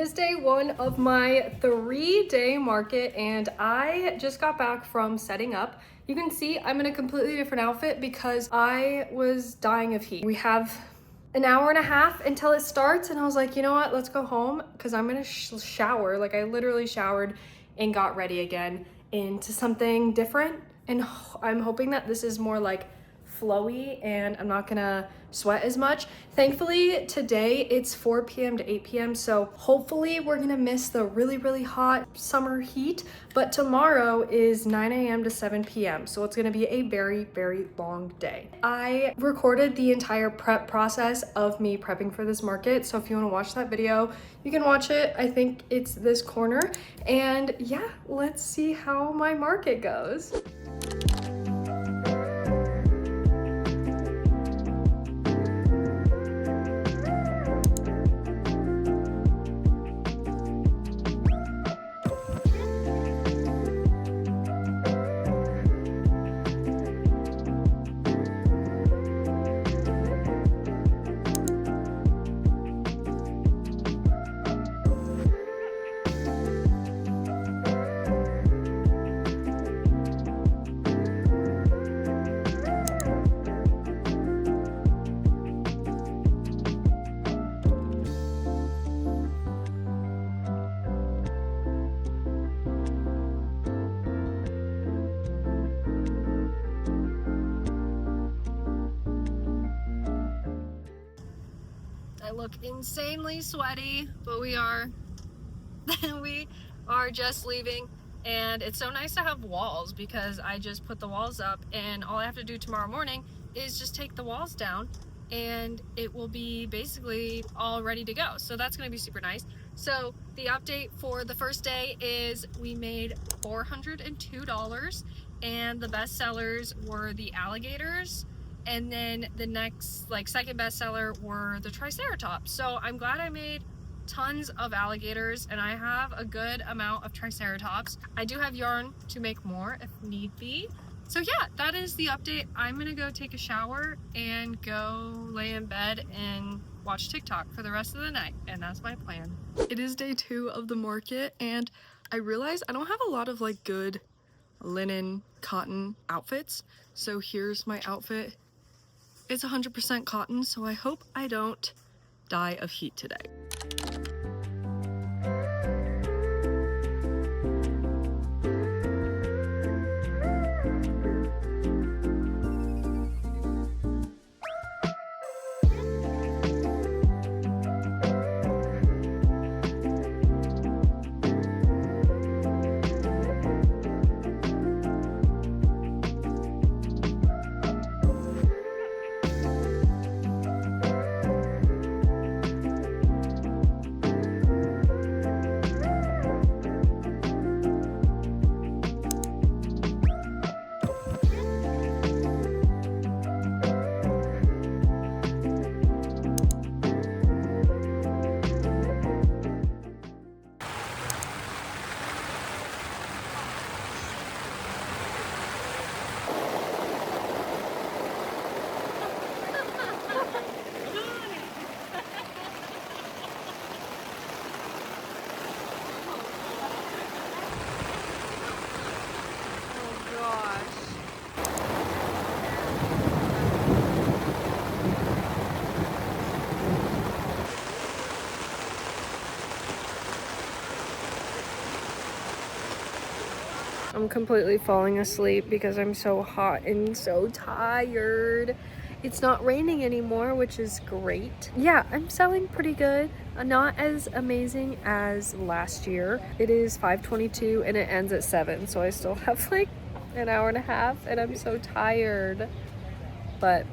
is day one of my 3-day market and I just got back from setting up. You can see I'm in a completely different outfit because I was dying of heat. We have an hour and a half until it starts and I was like, you know what, let's go home because I'm gonna shower. Like I literally showered and got ready again into something different, and I'm hoping that this is more like flowy and I'm not gonna sweat as much. Thankfully today it's 4 p.m. to 8 p.m. so hopefully we're gonna miss the really hot summer heat, but tomorrow is 9 a.m. to 7 p.m. so it's gonna be a very long day. I recorded the entire prep process of me prepping for this market, so if you want to watch that video you can watch it. I think it's this corner, and yeah, let's see how my market goes. I look insanely sweaty, but we are just leaving, and it's so nice to have walls because I just put the walls up and all I have to do tomorrow morning is just take the walls down and it will be basically all ready to go. So that's going to be super nice. So the update for the first day is we made $402, and the best sellers were the alligators, and then the next second best seller were the triceratops. So I'm glad I made tons of alligators and I have a good amount of triceratops. I do have yarn to make more if need be. So yeah, that is the update. I'm gonna go take a shower and go lay in bed and watch TikTok for the rest of the night, and that's my plan. It is day 2 of the market and I realized I don't have a lot of good linen cotton outfits. So here's my outfit. It's 100% cotton, so I hope I don't die of heat today. I'm completely falling asleep because I'm so hot and so tired. It's not raining anymore, which is great. Yeah, I'm selling pretty good. Not as amazing as last year. It is 5:22 and it ends at 7, so I still have an hour and a half and I'm so tired. But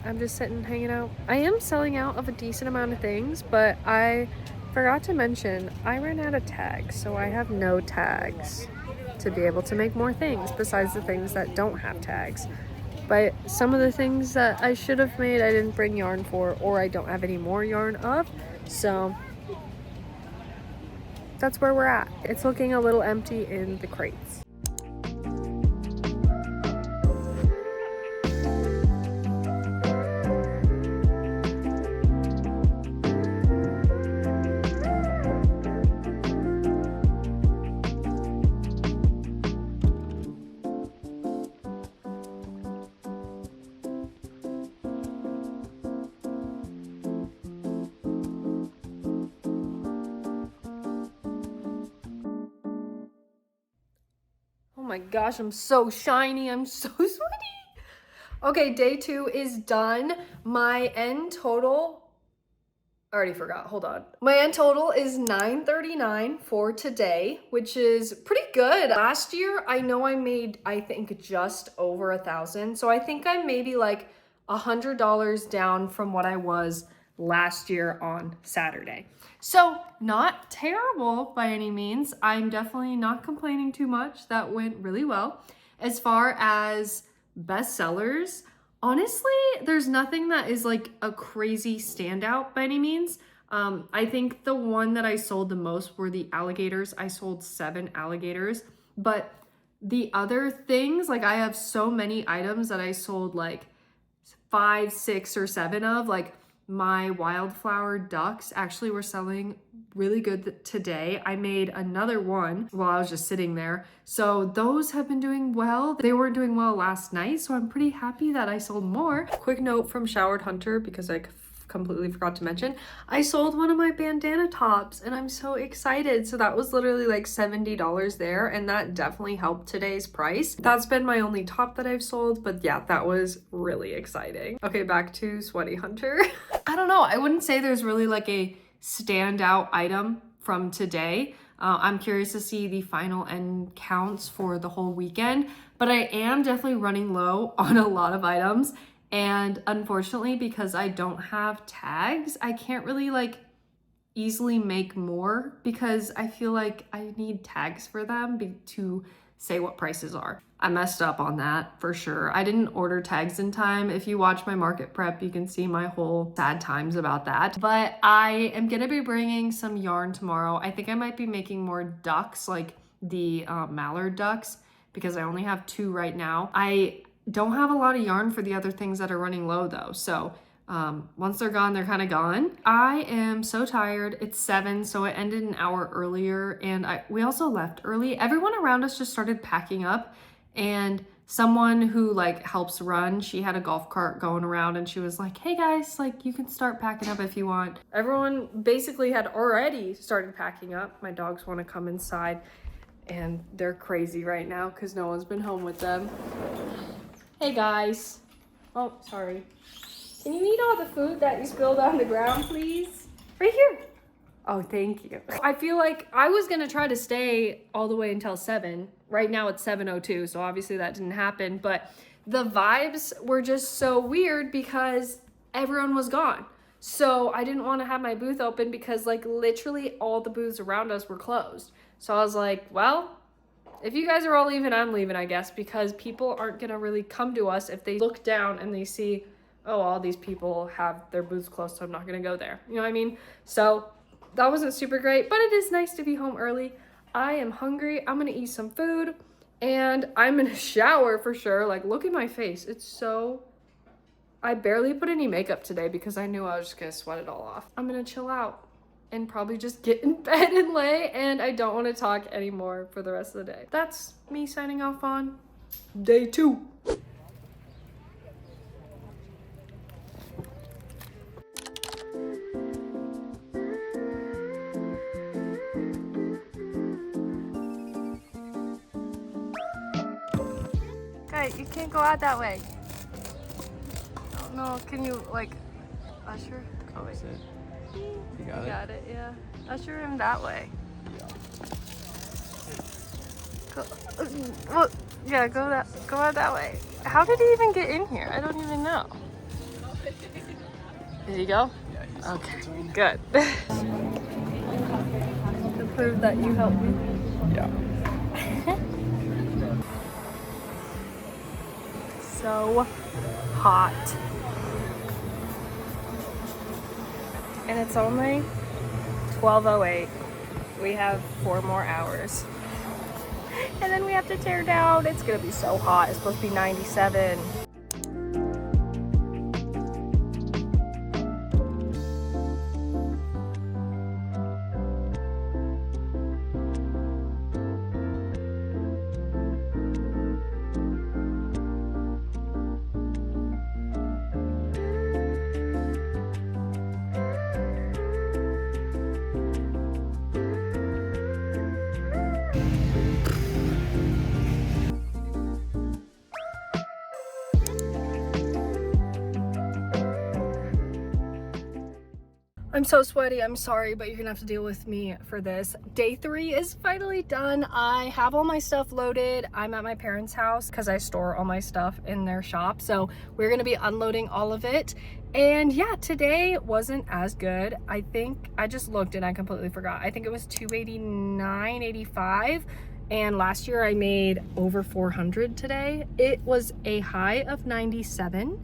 I'm just sitting hanging out. I am selling out of a decent amount of things, but I forgot to mention I ran out of tags, so I have no tags to be able to make more things besides the things that don't have tags. But some of the things that I should have made I didn't bring yarn for, or I don't have any more yarn of, so that's where we're at. It's looking a little empty in the crates. my gosh, I'm so shiny. I'm so sweaty. Okay, day 2 is done. My end total, I already forgot, hold on. My end total is $939 for today, which is pretty good. Last year, I know I made, I think, just over $1,000. So I think I'm maybe like $100 down from what I was last year on Saturday. So not terrible by any means. I'm definitely not complaining too much. That went really well. As far as bestsellers, honestly, there's nothing that is like a crazy standout by any means. I think the one that I sold the most were the alligators. I sold 7 alligators, but the other things, like I have so many items that I sold like 5, 6, or 7 of. Like my wildflower ducks actually were selling really good today. I made another one while I was just sitting there. So those have been doing well. They weren't doing well last night, so I'm pretty happy that I sold more. Quick note from Showered Hunter, because I completely forgot to mention, I sold one of my bandana tops and I'm so excited. So that was literally like $70 there, and that definitely helped today's price. That's been my only top that I've sold, but yeah, that was really exciting. Okay, back to Sweaty Hunter. I don't know, I wouldn't say there's really like a standout item from today. I'm curious to see the final end counts for the whole weekend, but I am definitely running low on a lot of items. And unfortunately, because I don't have tags, I can't really like easily make more because I feel like I need tags for them to say what prices are. I messed up on that for sure. I didn't order tags in time. If you watch my market prep, you can see my whole sad times about that. But I am gonna be bringing some yarn tomorrow. I think I might be making more ducks, like the mallard ducks, because I only have 2 right now. I don't have a lot of yarn for the other things that are running low though. So once they're gone, they're kind of gone. I am so tired. It's 7, so it ended an hour earlier, and we also left early. Everyone around us just started packing up, and someone who like helps run, she had a golf cart going around and she was like, hey guys, like you can start packing up if you want. Everyone basically had already started packing up. My dogs want to come inside and they're crazy right now because no one's been home with them. Hey guys. Oh, sorry. Can you eat all the food that you spilled on the ground, please? Right here. Oh, thank you. I feel like I was gonna try to stay all the way until 7. Right now it's 7:02, so obviously that didn't happen, but the vibes were just so weird because everyone was gone. So I didn't want to have my booth open because like literally all the booths around us were closed. So I was like, well, if you guys are all leaving, I'm leaving, I guess, because people aren't gonna really come to us if they look down and they see, oh, all these people have their booths closed, so I'm not gonna go there. You know what I mean? So that wasn't super great, but it is nice to be home early. I am hungry. I'm gonna eat some food and I'm gonna shower for sure. Like, look at my face. It's so, I barely put any makeup today because I knew I was just gonna sweat it all off. I'm gonna chill out and probably just get in bed and lay, and I don't want to talk anymore for the rest of the day. That's me signing off on day 2. Hey, you can't go out that way. Oh no, can you like usher? Oh wait. You got it, yeah. Usher him that way. Go, well, yeah, go out that way. How did he even get in here? I don't even know. Did he go? Yeah, he's okay, good. To prove that you helped me. Yeah. So hot. And it's only 12:08. We have 4 more hours. And then we have to tear down. It's gonna be so hot. It's supposed to be 97. I'm so sweaty, I'm sorry, but you're gonna have to deal with me for this. Day 3 is finally done. I have all my stuff loaded. I'm at my parents' house because I store all my stuff in their shop. So we're gonna be unloading all of it. And yeah, today wasn't as good. I think I just looked and I completely forgot. I think it was 289.85. And last year I made over 400 today. It was a high of 97.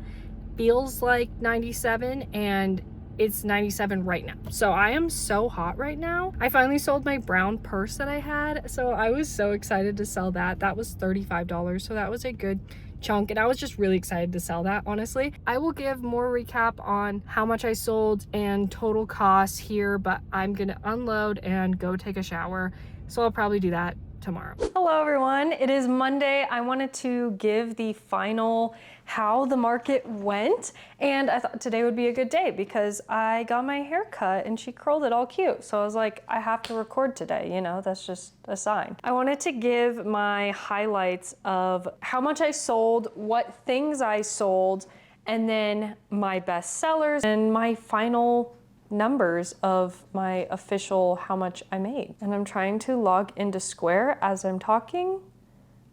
Feels like 97, and it's 97 right now. So I am so hot right now. I finally sold my brown purse that I had, so I was so excited to sell that. That was $35, so that was a good chunk, and I was just really excited to sell that, honestly. I will give more recap on how much I sold and total costs here, but I'm gonna unload and go take a shower, so I'll probably do that tomorrow. Hello everyone, it is Monday. I wanted to give the final how the market went, and I thought today would be a good day because I got my hair cut and she curled it all cute. So I was like, I have to record today, you know, that's just a sign. I wanted to give my highlights of how much I sold, what things I sold, and then my best sellers and my final numbers of my official how much I made. And I'm trying to log into Square as I'm talking.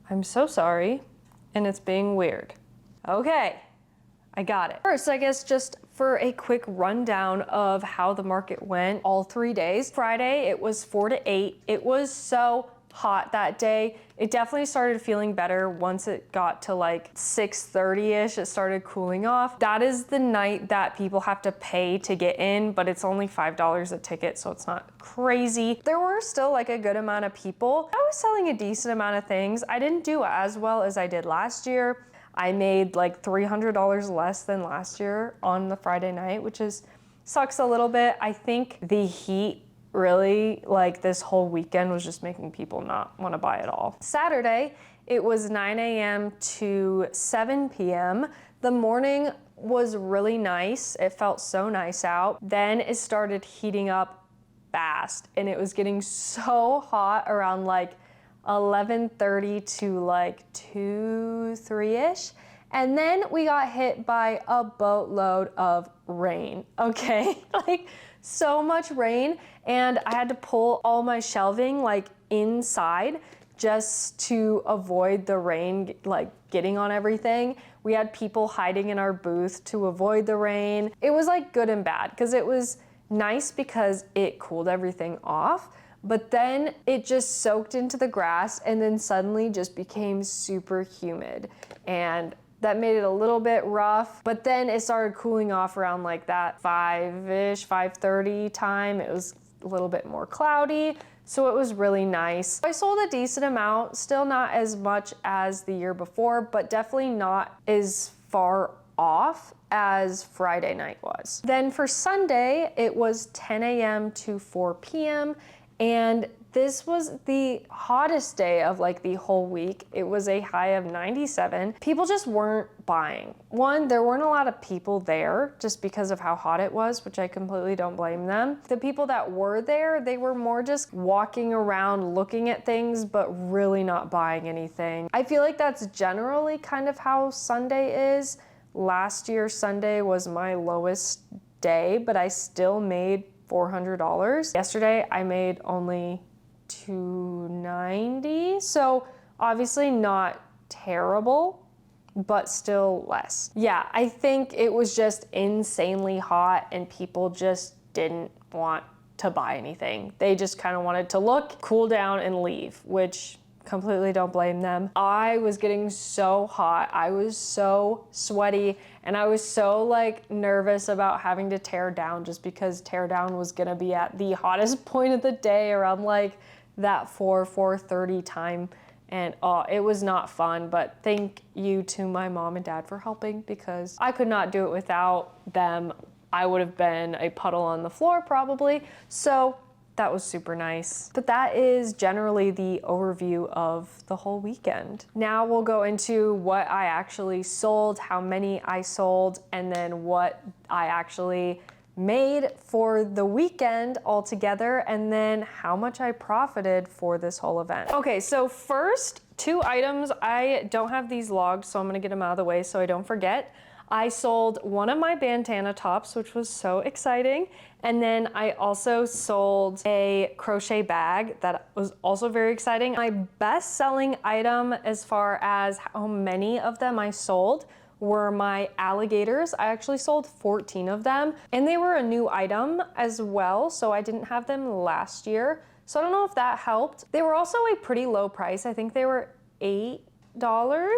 I'm so sorry, and it's being weird. Okay, I got it. First, I guess just for a quick rundown of how the market went all 3 days. Friday, it was 4 to 8. It was so hot that day. It definitely started feeling better once it got to like 6:30-ish. It started cooling off. That is the night that people have to pay to get in, but it's only $5 a ticket, so it's not crazy. There were still like a good amount of people. I was selling a decent amount of things. I didn't do as well as I did last year. I made like $300 less than last year on the Friday night, which sucks a little bit. I think the heat really, like this whole weekend, was just making people not want to buy at all. Saturday, it was 9 a.m. to 7 p.m. The morning was really nice. It felt so nice out. Then it started heating up fast, and it was getting so hot around like 11:30 to like 2, 3-ish. And then we got hit by a boatload of rain, okay? Like so much rain, and I had to pull all my shelving like inside just to avoid the rain like getting on everything. We had people hiding in our booth to avoid the rain. It was like good and bad because it was nice because it cooled everything off, but then it just soaked into the grass and then suddenly just became super humid, and that made it a little bit rough. But then it started cooling off around like that 5-ish, 5:30 time. It was a little bit more cloudy, so it was really nice. I sold a decent amount, still not as much as the year before, but definitely not as far off as Friday night was. Then for Sunday, it was 10 a.m. to 4 p.m. and this was the hottest day of like the whole week. It was a high of 97. People just weren't buying. One, there weren't a lot of people there just because of how hot it was, which I completely don't blame them. The people that were there, they were more just walking around looking at things, but really not buying anything. I feel like that's generally kind of how Sunday is. Last year, Sunday was my lowest day, but I still made $400. Yesterday, I made only $290, so obviously not terrible, but still less. Yeah, I think it was just insanely hot and people just didn't want to buy anything. They just kind of wanted to look, cool down, and leave, which completely don't blame them. I was getting so hot. I was so sweaty, and I was so like nervous about having to tear down just because tear down was gonna be at the hottest point of the day around like that 4:30 time, and it was not fun. But thank you to my mom and dad for helping because I could not do it without them. I would have been a puddle on the floor probably. So that was super nice. But that is generally the overview of the whole weekend. Now we'll go into what I actually sold, how many I sold, and then what I actually made for the weekend altogether, and then how much I profited for this whole event. Okay, so first, 2 items. I don't have these logged, so I'm gonna get them out of the way so I don't forget. I sold one of my bandana tops, which was so exciting. And then I also sold a crochet bag that was also very exciting. My best selling item as far as how many of them I sold were my alligators. I actually sold 14 of them, and they were a new item as well, so I didn't have them last year. So I don't know if that helped. They were also a pretty low price. I think they were $8.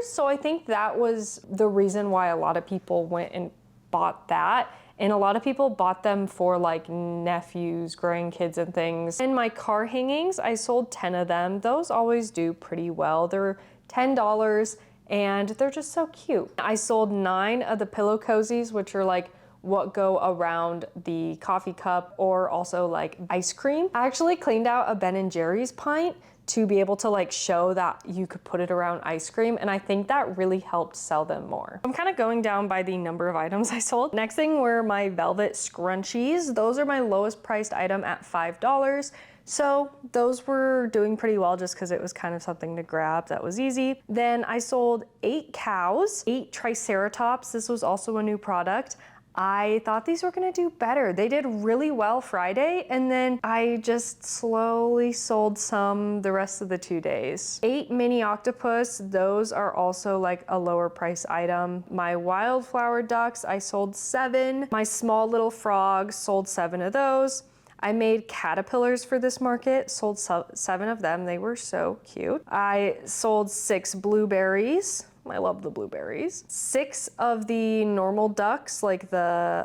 So I think that was the reason why a lot of people went and bought that. And a lot of people bought them for like nephews, grandkids and things. And my car hangings, I sold 10 of them. Those always do pretty well. They're $10 and they're just so cute. I sold 9 of the pillow cozies, which are like what go around the coffee cup or also like ice cream. I actually cleaned out a Ben & Jerry's pint to be able to like show that you could put it around ice cream, and I think that really helped sell them more. I'm kind of going down by the number of items I sold. Next thing were my velvet scrunchies. Those are my lowest priced item at $5. So those were doing pretty well just because it was kind of something to grab that was easy. Then I sold 8 cows, 8 triceratops. This was also a new product. I thought these were gonna do better. They did really well Friday, and then I just slowly sold some the rest of the 2 days. 8 mini octopus, those are also like a lower price item. My wildflower ducks, I sold 7. My small little frogs, sold 7 of those. I made caterpillars for this market, sold 7 of them. They were so cute. I sold 6 blueberries. I love the blueberries. 6 of the normal ducks, like the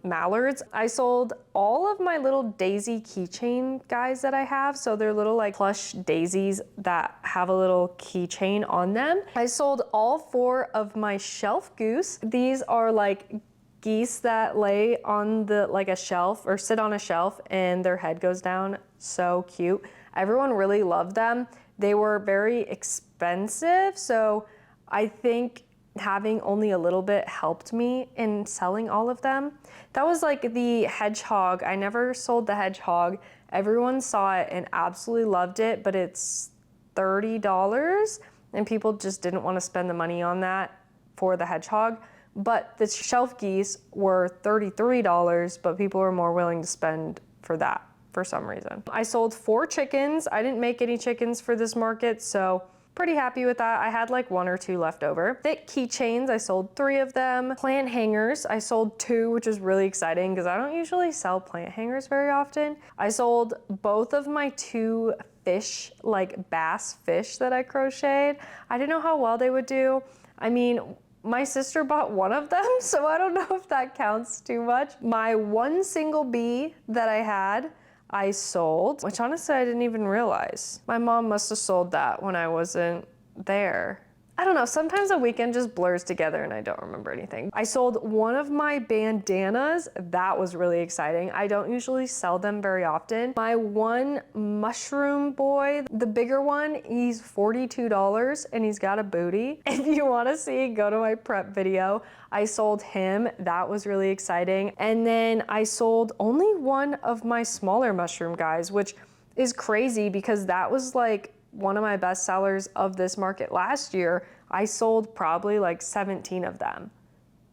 mallards. I sold all of my little daisy keychain guys that I have. So they're little like plush daisies that have a little keychain on them. I sold all 4 of my shelf goose. These are like geese that lay on the like a shelf or sit on a shelf and their head goes down. So cute. Everyone really loved them. They were very expensive, so I think having only a little bit helped me in selling all of them. That was like the hedgehog. I never sold the hedgehog. Everyone saw it and absolutely loved it, but it's $30 and people just didn't want to spend the money on that for the hedgehog. But the shelf geese were $33, but people were more willing to spend for that for some reason. I sold 4 chickens. I didn't make any chickens for this market, so pretty happy with that. I had like 1 or 2 left over. Thick keychains, I sold 3 of them. Plant hangers, I sold 2, which is really exciting because I don't usually sell plant hangers very often. I sold both of my 2 fish, like bass fish that I crocheted. I didn't know how well they would do. I mean, my sister bought 1 of them, so I don't know if that counts too much. My 1 single bee that I had, I sold, which honestly I didn't even realize. My mom must have sold that when I wasn't there. I don't know, sometimes the weekend just blurs together and I don't remember anything. I sold 1 of my bandanas. That was really exciting. I don't usually sell them very often. My 1 mushroom boy, the bigger one, he's $42 and he's got a booty. If you want to see, go to my prep video. I sold him. That was really exciting. And then I sold only 1 of my smaller mushroom guys, which is crazy because that was like one of my best sellers of this market last year. I sold probably like 17 of them,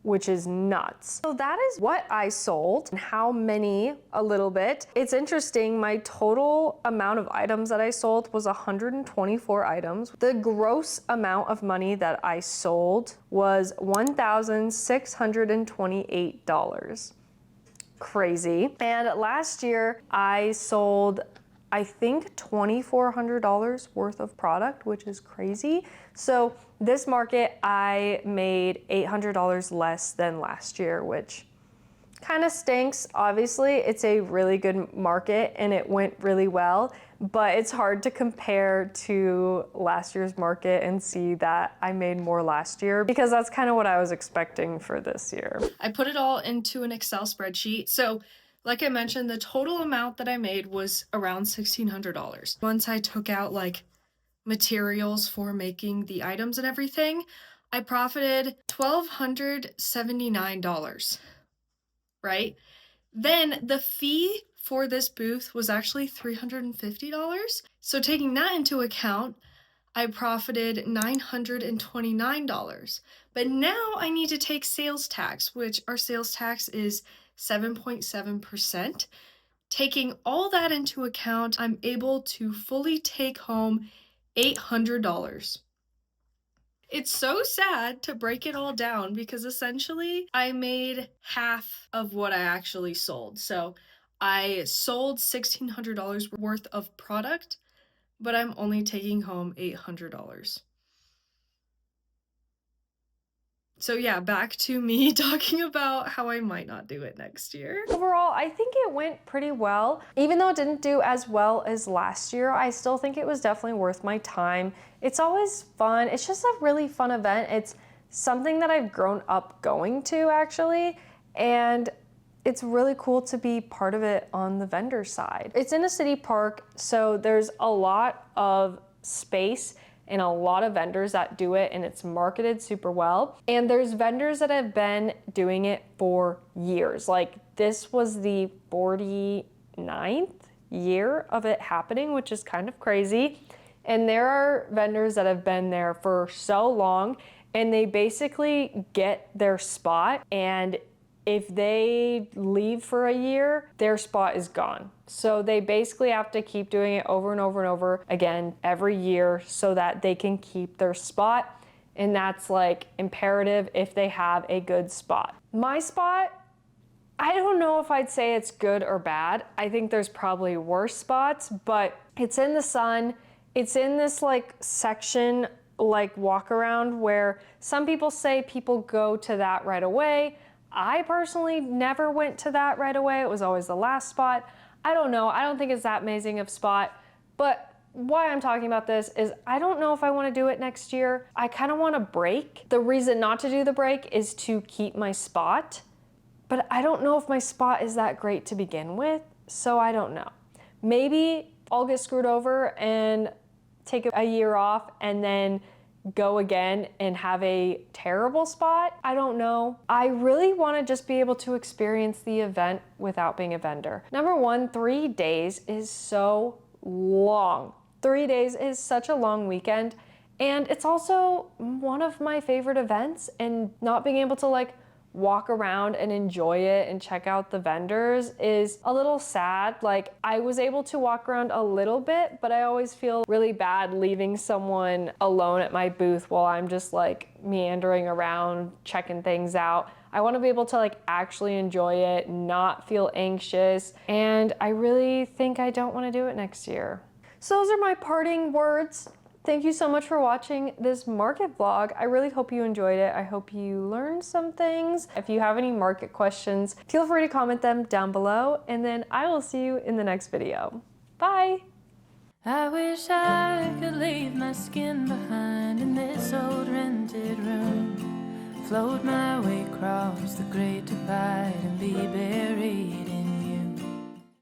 which is nuts. So that is what I sold and how many a little bit. It's interesting, my total amount of items that I sold was 124 items. The gross amount of money that I sold was $1,628. Crazy. And last year I sold, I think, $2,400 worth of product, which is crazy. So this market, I made $800 less than last year, which kind of stinks. Obviously, it's a really good market and it went really well, but it's hard to compare to last year's market and see that I made more last year because that's kind of what I was expecting for this year. I put it all into an Excel spreadsheet. So like I mentioned, the total amount that I made was around $1,600. Once I took out like materials for making the items and everything, I profited $1,279, right? Then the fee for this booth was actually $350. So taking that into account, I profited $929. But now I need to take sales tax, which our sales tax is 7.7%. Taking all that into account, I'm able to fully take home $800. It's so sad to break it all down because essentially I made half of what I actually sold. So I sold $1,600 worth of product, but I'm only taking home $800. So yeah, back to me talking about how I might not do it next year. Overall, I think it went pretty well. Even though it didn't do as well as last year, I still think it was definitely worth my time. It's always fun. It's just a really fun event. It's something that I've grown up going to actually, and it's really cool to be part of it on the vendor side. It's in a city park, so there's a lot of space and a lot of vendors that do it, and it's marketed super well. And there's vendors that have been doing it for years. Like this was the 49th year of it happening, which is kind of crazy. And there are vendors that have been there for so long, and they basically get their spot, and if they leave for a year, their spot is gone. So they basically have to keep doing it over and over and over again every year so that they can keep their spot. And that's like imperative if they have a good spot. My spot, I don't know if I'd say it's good or bad. I think there's probably worse spots, but it's in the sun. It's in this like section, like walk around, where some people say people go to that right away. I personally never went to that right away. It was always the last spot. I don't know. I don't think it's that amazing of spot, but why I'm talking about this is I don't know if I want to do it next year. I kind of want to break. The reason not to do the break is to keep my spot, but I don't know if my spot is that great to begin with, so I don't know. Maybe I'll get screwed over and take a year off and then go again and have a terrible spot. I don't know. I really want to just be able to experience the event without being a vendor. Number one, 3 days is so long. 3 days is such a long weekend, and it's also one of my favorite events, and not being able to like walk around and enjoy it and check out the vendors is a little sad. Like I was able to walk around a little bit, but I always feel really bad leaving someone alone at my booth while I'm just like meandering around checking things out. I want to be able to like actually enjoy it, not feel anxious, and I really think I don't want to do it next year. So those are my parting words. Thank you so much for watching this market vlog. I really hope you enjoyed it. I hope you learned some things. If you have any market questions, feel free to comment them down below, and then I will see you in the next video. Bye! I wish I could leave my skin behind in this old rented room. Float my way